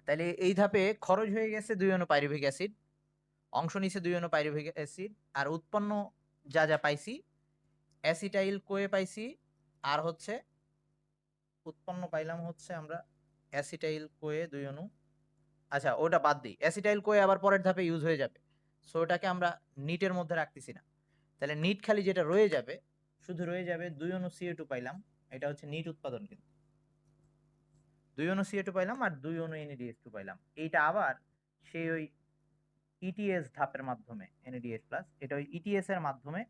তাইলে এই ধাপে খরচ হয়ে গেছে 2 অণু পাইরুভিক অ্যাসিড, অংশ নিছে 2 অণু পাইরুভিক অ্যাসিড, আর উৎপন্ন যা যা পাইছি অ্যাসিটাইল কোয়ে পাইছি, আর হচ্ছে উৎপন্ন পাইলাম হচ্ছে আমরা অ্যাসিটাইল কোয়ে 2 অণু। আচ্ছা, ওটা বাদ দিই, অ্যাসিটাইল কোয়ে আবার পরের ধাপে ইউজ হয়ে যাবে, সো ওটাকে আমরা নিটের মধ্যে রাখতেছি না। তাহলে নিট খালি যেটা রয়ে যাবে, শুধু রয়ে যাবে 2 অণু CO2 পাইলাম, এটা হচ্ছে নিট উৎপাদন। কিন্তু 2 অণু CO2 পাইলাম আর 2 অণু NADH2 পাইলাম, এইটা আবার সেই ওই ETS ধাপের মাধ্যমে NADH প্লাস, এটা ওই ETS এর মাধ্যমে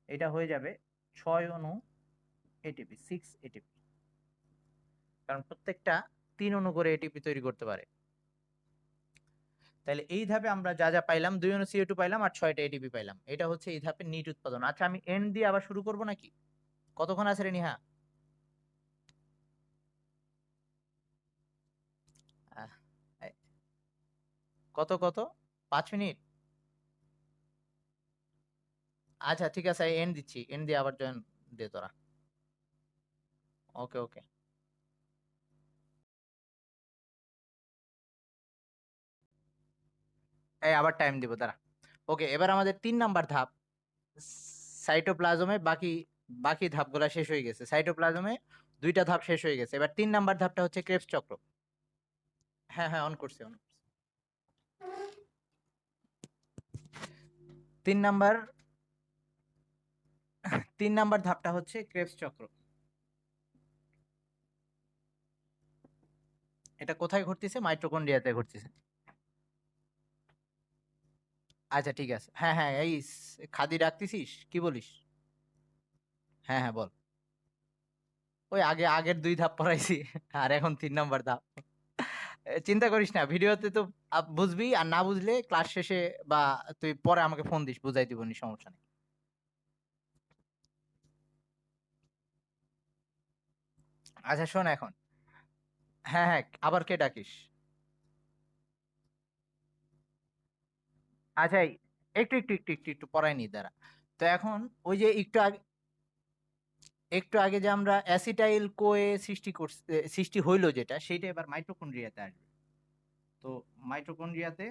এটা হয়ে যাবে 6 অণু ATP, 6 ATP, কারণ প্রত্যেকটা 3 অণু করে ATP তৈরি করতে পারে। তাহলে এই ধাপে আমরা যা যা পাইলাম, 2 অণু CO2 পাইলাম আর 6টা ATP পাইলাম, এটা হচ্ছে এই ধাপে নিট উৎপাদন। আচ্ছা, আমি এন দিয়ে আবার শুরু করব নাকি? কতক্ষণ আছে রে নিহা? আহ, এই, কত কত 5 মিনিট? আচ্ছা ঠিক আছে, এন দিচ্ছি, এন দিয়ে আবার জয়েন দে তোরা। ওকে ওকে। এই আবার টাইম দিব দাঁড়া। ওকে, এবার আমাদের 3 নাম্বার ধাপ, সাইটোপ্লাজমে বাকি বাকি ধাপগুলা শেষ হয়ে গেছে, সাইটোপ্লাজমে 2টা ধাপ শেষ হয়ে গেছে, এবার 3 নাম্বার ধাপটা হচ্ছে ক্রেবস চক্র। হ্যাঁ হ্যাঁ, অন করছি অন। 3 নাম্বার 3 নাম্বার ধাপটা হচ্ছে ক্রেবস চক্র। এটা কোথায় ঘটতেছে? মাইটোকন্ড্রিয়াতে ঘটতেছে। আচ্ছা ঠিক আছে, হ্যাঁ হ্যাঁ, এই খাদি রাখতেছিস কি বলিস? হ্যাঁ হ্যাঁ বল। ওই আগের 2 ধাপ পড়াইছি, আর এখন 3 নাম্বার ধাপ। চিন্তা করিস না, ভিডিওতে তো বুঝবি, আর না বুঝলে ক্লাস শেষে বা তুই পরে আমাকে ফোন দিস, বুঝাই দিব, নি সমস্যা নেই। আচ্ছা শোন এখন। হ্যাঁ হ্যাঁ, আবার কে ডাকিস? আচ্ছা একটু একটু একটু একটু একটু পড়াই নি দাঁড়া। তো এখন ওই যে একটু আগে যে আমরা অ্যাসিটাইল কোয়ে সৃষ্টি করছি, সৃষ্টি হইলো যেটা, সেটা এবার মাইটোকন্ড্রিয়াতে আসবে। তো মাইটোকন্ড্রিয়াতে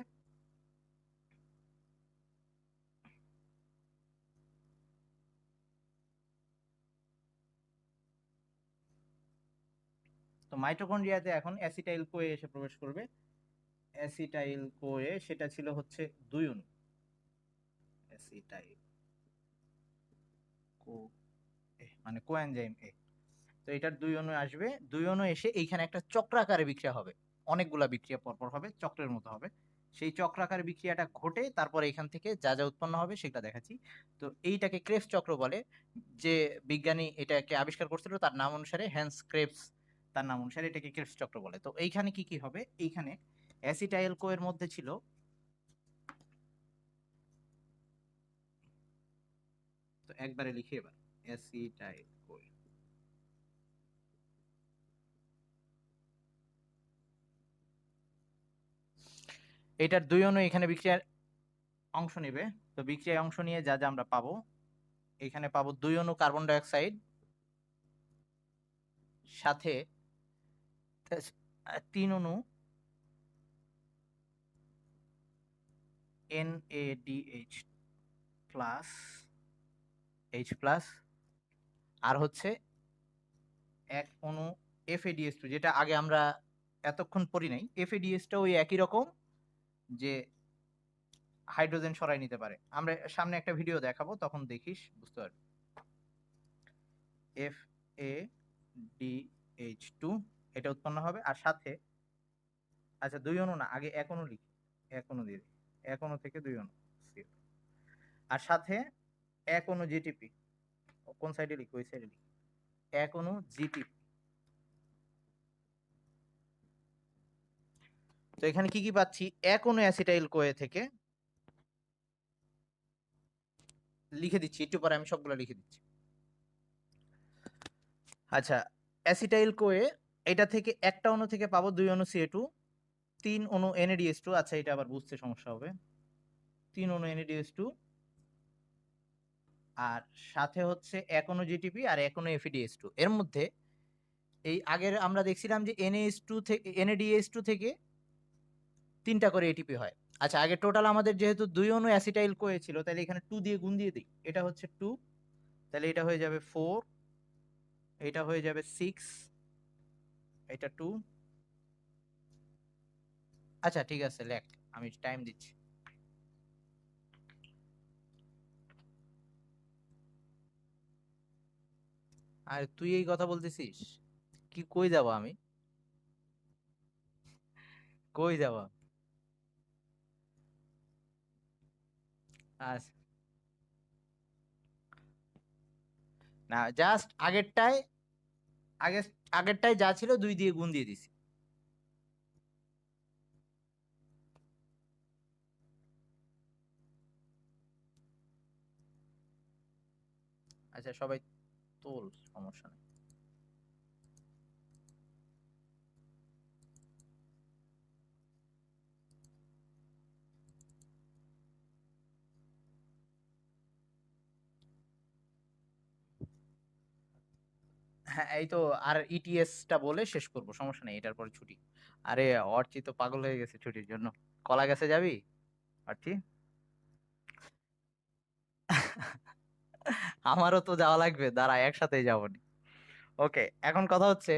তো মাইটোকন্ড্রিয়াতে এখন অ্যাসিটাইল কোয়ে এসে প্রবেশ করবে। অ্যাসিটাইল কোয়ে সেটা ছিল হচ্ছে 2 অণু, অ্যাসিটাইল কো মানে কোএনজাইম এ। তো এটার 2 অণু আসবে, 2 অণু এসে এইখানে একটা চক্রাকারে বিক্রিয়া হবে, অনেকগুলা বিক্রিয়া পরপর হবে, চক্রের মতো হবে। সেই চক্রাকার বিক্রিয়াটা ঘটে তারপর এখান থেকে যা যা উৎপন্ন হবে সেটা দেখাচ্ছি। তো এইটাকে ক্রেবস চক্র বলে। যে বিজ্ঞানী এটাকে আবিষ্কার করছিল তার নাম অনুসারে, হ্যান্স ক্রেবস, তার নাম অনুসারে এটাকে ক্রেবস চক্র বলে। তো এইখানে কি কি হবে, এইখানে অ্যাসিটাইল কো এর মধ্যে ছিল, তো একবারে লিখি এবার, অ্যাসিটাইল কো, এটার 2 অণু এখানে বিক্রিয়ার অংশ নেবে। তো বিক্রিয়ায় অংশ নিয়ে যা যা আমরা পাবো, এখানে পাবো 2 অণু কার্বন ডাই অক্সাইড, সাথে 3 অণু NADH প্লাস, H প্লাস, আর হচ্ছে 1 অণু FADH2, যেটা আগে আমরা এতক্ষণ পড়ি নাই। FADH টা ওই একই রকম, যে হাইড্রোজেন সরাই নিতে পারে, আমরা সামনে একটা ভিডিও দেখাবো, তখন দেখিস বুঝতে পারবি। NADH2 এটা উৎপন্ন হবে, আর সাথে আচ্ছা 2 অণু না, আগে 1 অণু লিখি, 1 অণু দিয়ে দিই, 1 অণু থেকে 2 অণু CO, আর সাথে 1 অণু জিটিপি, কোন সাইডে লিখি, ওই সাইডে লিখি, 1 অণু জিটিপি। তো এখানে কি কি পাচ্ছি, 1 অণু অ্যাসিটাইল কোয়ে থেকে, লিখে দিচ্ছি একটু পরে, আমি সবগুলো লিখে দিচ্ছি। আচ্ছা, অ্যাসিটাইল কোয়ে এটা থেকে একটা অণু থেকে পাবো 2 অণু CO2, 3 অণু NADH2, আচ্ছা এটা আবার বুঝতে সমস্যা হবে, 3 অণু NADH2, আর সাথে হচ্ছে 1 অণু জিটিপি আর 1 অণু FeDH2। এর মধ্যে এই আগের আমরা দেখছিলাম যে NAH2 থেকে NADH2 থেকে 3টা করে এটিপি হয়। আচ্ছা, আগে টোটাল আমাদের যেহেতু 2 অণু অ্যাসিটাইল কোয়ে ছিল, তাহলে এখানে 2 দিয়ে গুণ দিয়ে দিই, এটা হচ্ছে 2, তাহলে এটা হয়ে যাবে 4, এটা হয়ে যাবে 6, এটা 2। আচ্ছা ঠিক আছে, লেখ, আমি টাইম দিচ্ছি। আর তুই এই কথা বলতেছিস, কি কই যাব আমি, কই যাব? আচ্ছা, না জাস্ট আগেরটায়, আগে আগেরটায় যা ছিল 2 দিয়ে গুণ দিয়ে দিছি। আচ্ছা সবাই তোল, সমস্যা নেই। হ্যাঁ এই তো, আর ইটিএস টা বলে শেষ করব, সমস্যা নেই, এটার পরে ছুটি। আরে অর্চি তো পাগল হয়ে গেছে ছুটির জন্য। কলা গাছে যাবি অর্চি? আমারও তো যাওয়া লাগবে, দাঁড়া একসাথেই যাবো নি। ওকে, এখন কথা হচ্ছে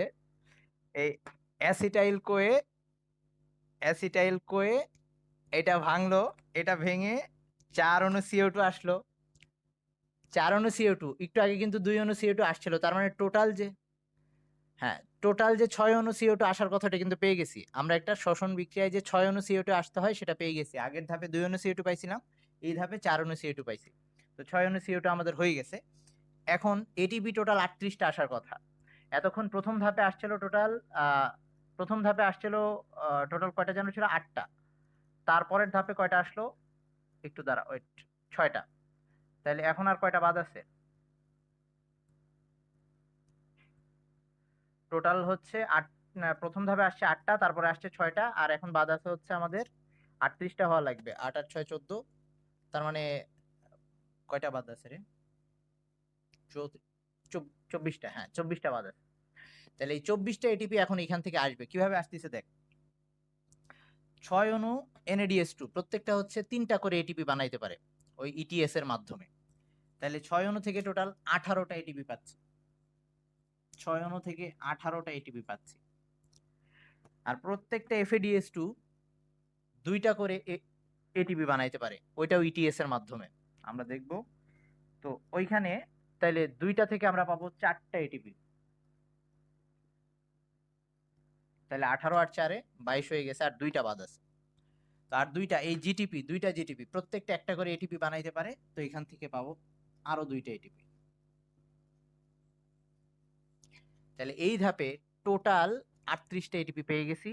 এই অ্যাসিটাইল কোয়ে, অ্যাসিটাইল কোয়ে এটা ভাঙলো, এটা ভেঙে 4 অণু CO2 আসলো, 4 অণু CO2, একটু আগে কিন্তু 2 অণু CO2 আসছিল, তার মানে টোটাল যে, হ্যাঁ টোটাল যে 6 অণু CO2 আসার কথাটা কিন্তু পেয়ে গেছি আমরা, একটা শ্বসন বিক্রিয়ায় যে 6 অণু CO2 আসতে হয় সেটা পেয়ে গেছি। আগের ধাপে 2 অণু CO2 পাইছিলাম, এই ধাপে 4 অণু CO2 পাইছি, তো 6 অণু CO2 আমাদের হয়ে গেছে। এখন এটিপি টোটাল 38টা আসার কথা। এতক্ষণ প্রথম ধাপে আসছিল টোটাল, প্রথম ধাপে আসছিল টোটাল কয়টা যেন ছিল, 8টা। তারপরের ধাপে কয়টা আসলো, একটু দাঁড়া ওয়েট, 6টা। তাহলে এখন আর কয়টা বাদ আছে, টোটাল হচ্ছে 8, প্রথম ধাপে আসছে 8টা, তারপরে আসছে 6টা, আর এখন বাদ আছে হচ্ছে আমাদের 38টা হওয়া লাগবে, 8 আর 6 14, তার মানে কয়টা বাদ আছে রে, 24টা, হ্যাঁ 24টা বাদ আছে। তাহলে এই 24টা এটিপি এখন এখান থেকে আসবে, কিভাবে আসতেছে দেখ, 6 অণু NADH2 প্রত্যেকটা হচ্ছে 3টা করে এটিপি বানাইতে পারে ওই ইটিএস এর মাধ্যমে, তাহলে 6 অণু থেকে টোটাল 18টা এটিপি পাচ্ছি, 6 অণু থেকে 18টা এটিপি পাচ্ছি। আর প্রত্যেকটা FADH2 2টা করে এটিপি বানাইতে পারে, ওইটাও ইটিএস এর মাধ্যমে আমরা দেখব। তো ওইখানে তাইলে 2টা থেকে আমরা পাবো 4টা এটিপি, তাহলে 18 আর 4-এ 22 হয়ে গেছে, আর 2টা বাদ আছে। তো আর 2টা এই জিটিপি, 2টা জিটিপি প্রত্যেকটা একটা করে এটিপি বানাইতে পারে, তো এখান থেকে পাবো আরো 2টা এটিপি। তাহলে এই ধাপে টোটাল 38টা এটিপি পেয়ে গেছি,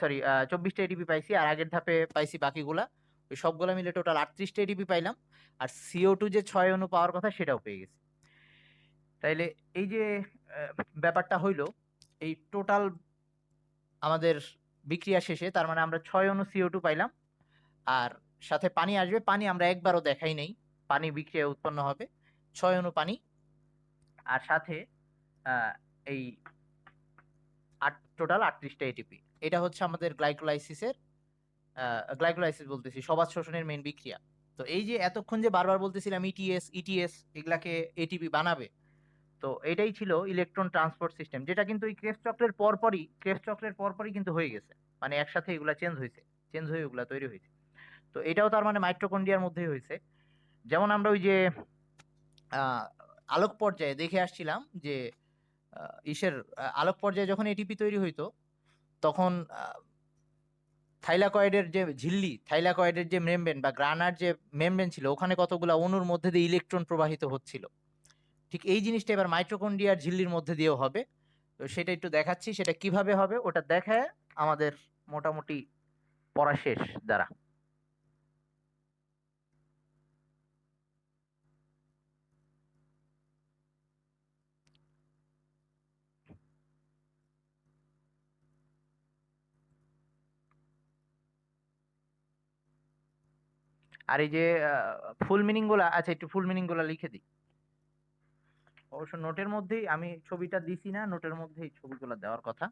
সরি 24টা এটিপি পাইছি, আর আগের ধাপে পাইছি বাকিগুলা, ওই সবগুলা মিলে টোটাল 38টা এটিপি পাইলাম। আর CO2 যে 6 অণু পাওয়ার কথা সেটাও পেয়ে গেছি। তাইলে এই যে ব্যাপারটা হইলো, এই টোটাল আমাদের বিক্রিয়া শেষে, তার মানে আমরা 6 অণু CO2 পাইলাম, আর সাথে পানি আসবে, পানি আমরা একবারও দেখাই নেই, পানি বিক্রিয়া উৎপন্ন হবে, 6 অণু পানি, আর সাথে আহ, এই টোটাল 38টা এটিপি। এটা হচ্ছে আমাদের গ্লাইকোলাইসিসের, গ্লাইকোলাইসিস বলতেছি সবাত শোষণের মেইন বিক্রিয়া। তো এই যে এতক্ষণ যে বারবার বলতেছিলাম ইটিএস ইটিএস এগুলাকে এটিপি বানাবে, তো এটাই ছিল ইলেকট্রন ট্রান্সপোর্ট সিস্টেম, যেটা কিন্তু এই ক্রেবস চক্রের পরপরই কিন্তু হয়ে গেছে, মানে একসাথে এগুলা চেঞ্জ হয়েছে, চেঞ্জ হয়ে ওগুলা তৈরি হয়েছে। তো এটাও তার মানে মাইটোকন্ড্রিয়ার মধ্যেই হয়েছে। যেমন আমরা ওই যে আহ, আলোক পর্যায়ে দেখে আসছিলাম যে ইসের আলোক পর্যায়ে যখন এটিপি তৈরি হইতো তখন থাইলাকয়েডের যে ঝিল্লি, থাইলাকয়েডের যে মেমব্রেন বা গ্রানার যে মেমব্রেন ছিল, ওখানে কতগুলা অণুর মধ্যে দিয়ে ইলেকট্রন প্রবাহিত হচ্ছিল। ঠিক এই জিনিসটা এবার মাইটোকন্ড্রিয়ার ঝিল্লির মধ্যে দিয়েও হবে। তো সেটা একটু দেখাচ্ছি, সেটা কিভাবে হবে ওটা দেখায় আমাদের মোটামুটি পড়া শেষ দ্বারা। আর এই যে ফুল মিনিং গুলা, আচ্ছা একটু ফুল মিনিং গুলা লিখে দিই। অবশ্য নোটের মধ্যেই আমি ছবিটা দিছি না, নোটের মধ্যেই ছবিগুলো দেওয়ার কথা।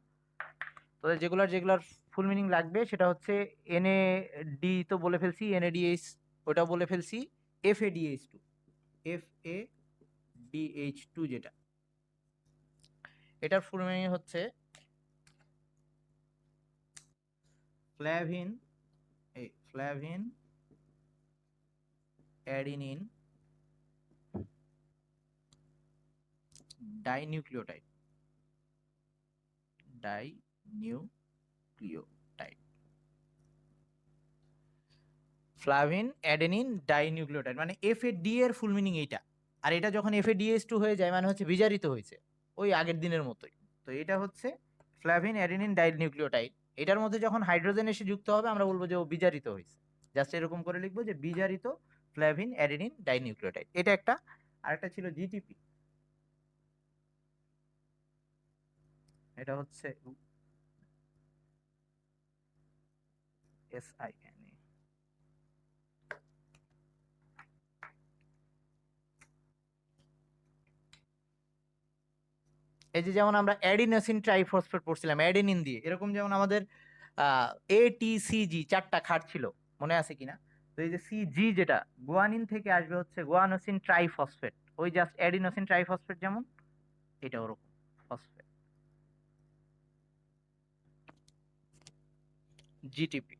তো যেগুলার যেগুলার ফুল মিনিং লাগবে সেটা হচ্ছে এনএডি তো বলে ফেলছি, এনএডিএইচ ওটা বলে ফেলছি, এফএডিএইচ টু, এফএডিএইচ টু যেটা, এটার ফুল মিনিং হচ্ছে ফ্ল্যাভিন, এই flavin adenine dinucleotide, dinucleotide, flavin adenine dinucleotide, মানে এফএডি এর ফুল মিনিং এইটা। আর এটা যখন এফএডিএইচ টু হয়ে যায় মানে হচ্ছে বিজারিত হয়েছে, ওই আগের দিনের মতোই। তো এটা হচ্ছে ফ্লাভিন অ্যাডেনিন ডাইনিউক্লিওটাইড। এটার মধ্যে যখন হাইড্রোজেন এসে যুক্ত হবে আমরা বলবো যে ও বিজারিত হয়েছে। জাস্ট এরকম করে লিখবো যে বিজারিত ফ্লাভিন অ্যাডেনিন ডাইনিউক্লিওটাইড, এটা একটা। আরেকটা ছিল জিটিপি, এটা হচ্ছে SINA। এই যে যেমন আমরা অ্যাডিনোসিন ট্রাইফসফেট পড়ছিলাম অ্যাডেনিন দিয়ে, এরকম যেমন আমাদের ATCG চারটা খাট ছিল, মনে আছে কিনা? তো এই যে সিজি যেটা গুয়ানিন থেকে আসবে হচ্ছে গুয়ানোসিন ট্রাইফসফেট, ওই জাস্ট অ্যাডিনোসিন ট্রাইফসফেট যেমন, এটা ওরকম ফসফেট, জিটিপি।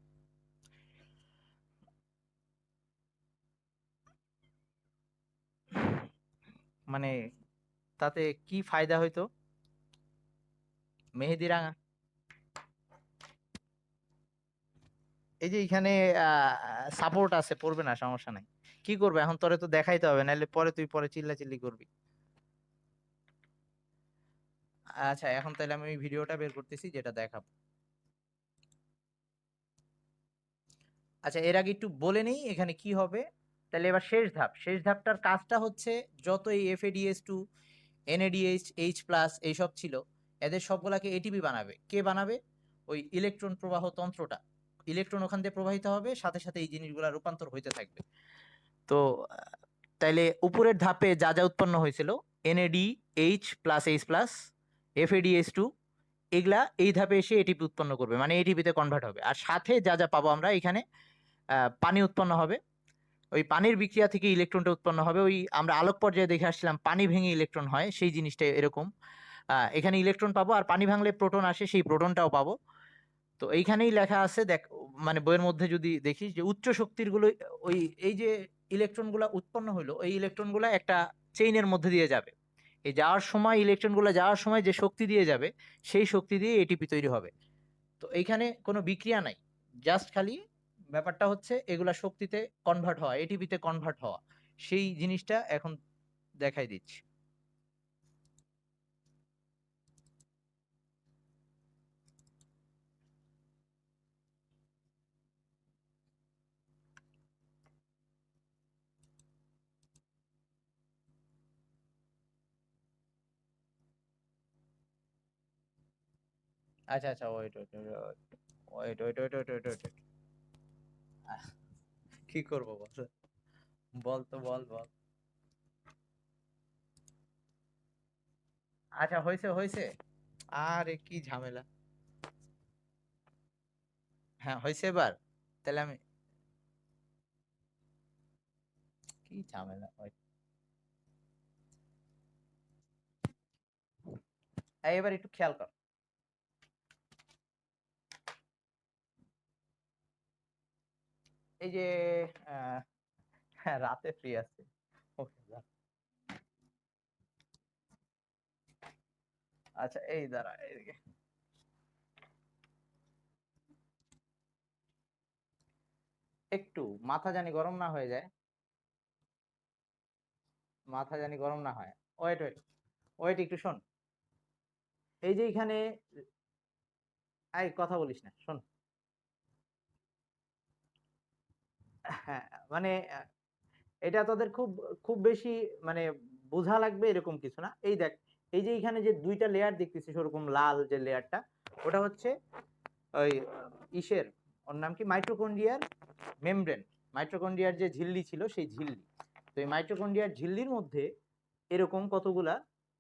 মানে তাতে কি ফায়দা হইতো মেহেদি রাঙা? এই যে এখানে সাপোর্ট আছে, পড়বে না, সমস্যা নাই। কি করবে এখন, তোরে তো দেখাইতে হবে, নাহলে পরে তুই পরে চিল্লা চিল্লি করবি। আচ্ছা এখন তাহলে আমি ওই ভিডিওটা বের করতেছি যেটা দেখাবো। আচ্ছা এর আগে একটু বলে নেই এখানে কি হবে। তাহলে এবার শেষ ধাপ, শেষ ধাপটার কাজটা হচ্ছে যত এই FADS two, NADH, H plus এইসব ছিল, এদের সবগুলাকে এটিপি বানাবে। কে বানাবে? ওই ইলেকট্রন প্রবাহ তন্ত্রটা, ইলেকট্রন ওখান দিয়ে প্রবাহিত হবে, সাথে সাথে এই জিনিসগুলা রূপান্তর হইতে থাকবে। তো তাইলে উপরের ধাপে যা যা উৎপন্ন হয়েছিল, NAD, H plus H plus, FADS two, এগুলা এই ধাপে এসে এটিপি উৎপন্ন করবে, মানে এটিপিতে কনভার্ট হবে। আর সাথে যা যা পাবো আমরা এখানে, পানি উৎপন্ন হবে, ওই পানির বিক্রিয়া থেকে ইলেকট্রনটা উৎপন্ন হবে। ওই আমরা আলোক পর্যায়ে দেখে আসছিলাম পানি ভেঙে ইলেকট্রন হয়, সেই জিনিসটা এরকম। এখানে ইলেকট্রন পাবো, আর পানি ভাঙলে প্রোটন আসে, সেই প্রোটনটাও পাবো। তো এইখানেই লেখা আছে দেখ, মানে বইয়ের মধ্যে যদি দেখিস যে উচ্চ শক্তির গুলো, ওই এই যে ইলেকট্রন গুলা উৎপন্ন হলো, এই ইলেকট্রন গুলা একটা চেইনের মধ্যে দিয়ে যাবে। এই যাওয়ার সময় ইলেকট্রন গুলা যাওয়ার সময় যে শক্তি দিয়ে যাবে, সেই শক্তি দিয়ে এটিপি তৈরি হবে। তো এইখানে কোনো বিক্রিয়া নাই, জাস্ট খালি ব্যাপারটা হচ্ছে এগুলা শক্তিতে কনভার্ট হওয়া, এটিপিতে কনভার্ট হওয়া, সেই জিনিসটা এখন দেখাই দিচ্ছি। আচ্ছা আচ্ছা, wait wait wait wait wait wait wait wait, কি করবো বল, বল তো বল বল। আচ্ছা হয়েছে হয়েছে, আরে কি ঝামেলা। হ্যাঁ হয়েছে এবার। তাহলে আমি, কি ঝামেলা এবার একটু খেয়াল কর। এই যে আহ, হ্যাঁ রাতে ফ্রি আছে, ওকে আচ্ছা এই দাঁড়া এদিকে একটু মাথা জানি গরম না হয়ে যায়, মাথা জানি গরম না হয়। ওয়েট ওয়েট ওয়েট, একটু শোন। এই যে এখানে, এই কথা বলিস না, শোন। হ্যাঁ, মানে এটা তোদের খুব খুব বেশি মানে বোঝা লাগবে এরকম কিছু না। এই দেখ, এই যে এখানে যে দুইটা লেয়ার দেখতেছিস ওরকম লাল যে লেয়ারটা, ওটা হচ্ছে ওই ইসের, ওর নাম কি, মাইটোকন্ড্রিয়ার মেমব্রেন। মাইটোকন্ড্রিয়ার যে ঝিল্লি ছিল সেই ঝিল্লি। তো এই মাইটোকন্ড্রিয়ার ঝিল্লির মধ্যে এরকম কতগুলা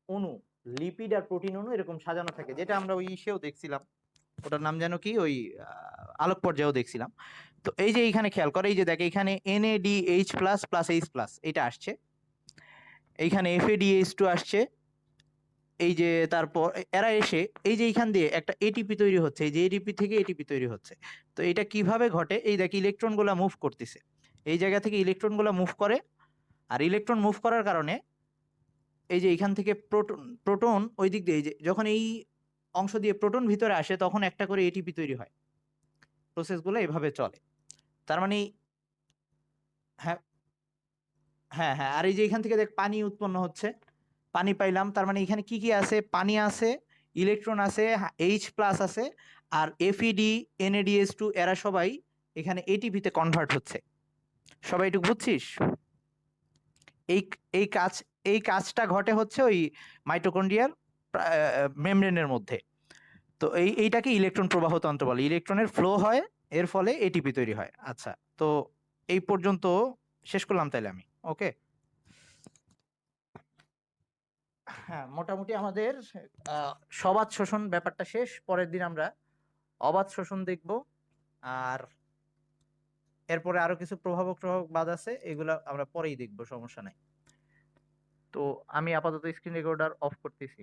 অণু, লিপিড আর প্রোটিন অণু এরকম সাজানো থাকে, যেটা আমরা ওই ইসেও দেখছিলাম, ওটার নাম যেন কি, ওই আলোক পর্যায়েও দেখছিলাম। তো এই যে এইখানে খেয়াল করে, এই যে দেখ এখানে NADH plus plus H plus এটা আসছে, এইখানে FADH2 আসছে, এই যে তারপর এরা এসে এই যে এইখান দিয়ে একটা এটিপি তৈরি হচ্ছে, এই যে এটিপি থেকে এটিপি তৈরি হচ্ছে। তো এটা কিভাবে ঘটে, এই দেখ ইলেকট্রন গুলা মুভ করতেছে, এই জায়গা থেকে ইলেকট্রন গুলা মুভ করে, আর ইলেকট্রন মুভ করার কারণে এই যে এখান থেকে প্রোটন প্রোটন ওই দিক দিয়ে, এই যে যখন এই অংশ দিয়ে প্রোটন ভিতরে আসে তখন একটা করে এটিপি তৈরি হয়। প্রসেসগুলো এভাবে চলে। তার মানে হ্যাঁ, হ্যাঁ হ্যাঁ, আর এই যে এখান থেকে দেখ পানি উৎপন্ন হচ্ছে, পানি পাইলাম, তার মানে এখানে কি কি আছে, পানি আছে, ইলেকট্রন আছে, H প্লাস আছে, আর FeD NADH2 এরা সবাই এখানে এটিপিতে কনভার্ট হচ্ছে। সবাই একটু বুঝছিস? এই এই কাজ, এই কাজটা ঘটে হচ্ছে ওই মাইটোকন্ড্রিয়ার মেমব্রেনের মধ্যে। তো এইটাকে ইলেকট্রন প্রবাহ তন্ত্র বলে, ইলেকট্রনের ফ্লো হয়, এর ফলে এটিপি তৈরি হয়। আচ্ছা, তো এই পর্যন্ত শেষ করলাম তাইলে আমি। ওকে, হ্যাঁ মোটামুটি আমাদের আহ, সবাত শোষণ ব্যাপারটা শেষ। পরের দিন আমরা অবাত শোষণ দেখব, আর এরপরে আরো কিছু প্রভাবক প্রভাবক বাদ আছে, এগুলা আমরা পরেই দেখবো, সমস্যা নাই। তো আমি আপাতত স্ক্রিন রেকর্ডার অফ করতেছি।